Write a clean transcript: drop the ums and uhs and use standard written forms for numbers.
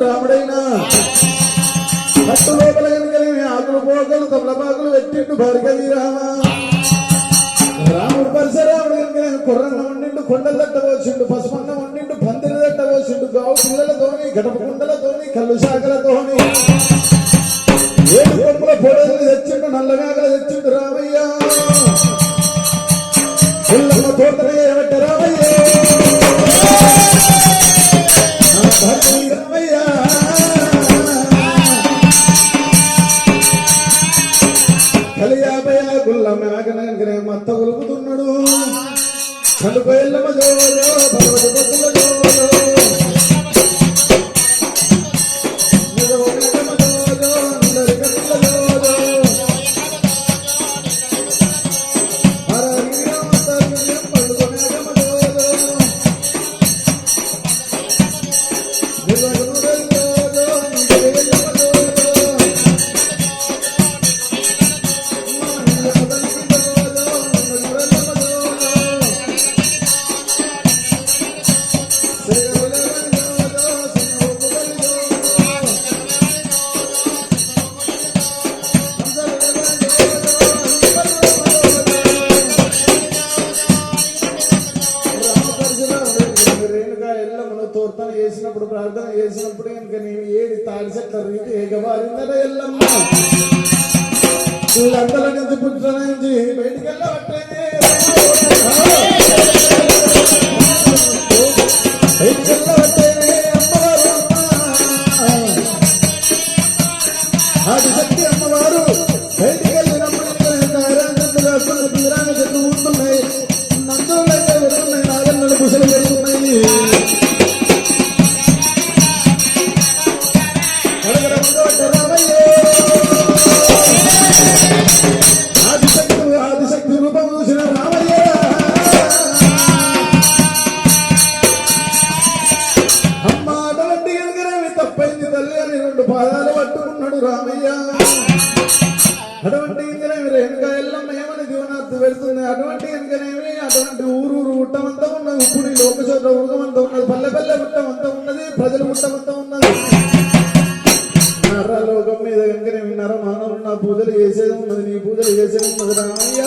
రాముడైనా కట్టు లోపల కనుక ఆకులు పోకలు తమలపాకులు పెట్టిండు భార్గవి రామ రాముడు పరశురాముడు కనుక కుర్రన్న వండిండు కొండలు తట్టవచ్చిండు పసుపన్నం వండిండు పందిరి తట్టవచ్చిండు గావు పిల్లలతోని గడప కుండలతోని కళ్ళు శాఖలతోని ఏడు కొప్పుల పొడలు తెచ్చిండు నల్ల మేకలు తెచ్చిండు రామయ్య పిల్లమ్మ తోటనే ఏమంటే రామయ్య రామయ్య కలియాపయ గుల్ల మేకనే మత్త ఉలుపుతున్నాడు కలుపయల్లమ్మ జోలో భగవతి పొత్తుల జోలో చేసినప్పుడు ప్రార్థన చేసినప్పుడు కనుక నేను ఏది తాడి చెట్ల రీతి ఏగవారిందట ఎల్లమ్మ వీళ్ళందరి నుంచి పుట్టిన నుంచి బయటికి వెళ్ళబట్టే అమ్మవారు ఆదిశక్తి అమ్మవారు బయటికి వెళ్ళినప్పుడు తీరాన చెట్లు ఉంటున్నాయి నందులు అయితే పెడుతున్నాయి నాగన్నలు బుసలు పెడుతున్నాయి ఆదిశక్తి రూపం చూసిన రామయ్య అమ్మ అటువంటి కనుకనేమి తప్పైంది తల్లి అని రెండు పాదాలు పట్టుకున్నాడు రామయ్య అటువంటి కనుకనేమి రేణుగా ఎల్లమ్మ ఏమని జీవనార్థి పెడుతుంది అటువంటి కనుకనేమి అటువంటి ఊరు ఉట్టమంతా ఉన్నది ఉప్పుడు లోకచోట ఉరుగమంతా ఉన్నది పల్లె పల్లె ఉట్టమంతా ఉన్నది ప్రజలు ఉట్టమంతా ఉన్నది లోకం మీద కనుకనే విన్నారా మానవులు నా పూజలు చేసేది ఉన్నది నీ పూజలు చేసేది ఉన్నది రామయ్య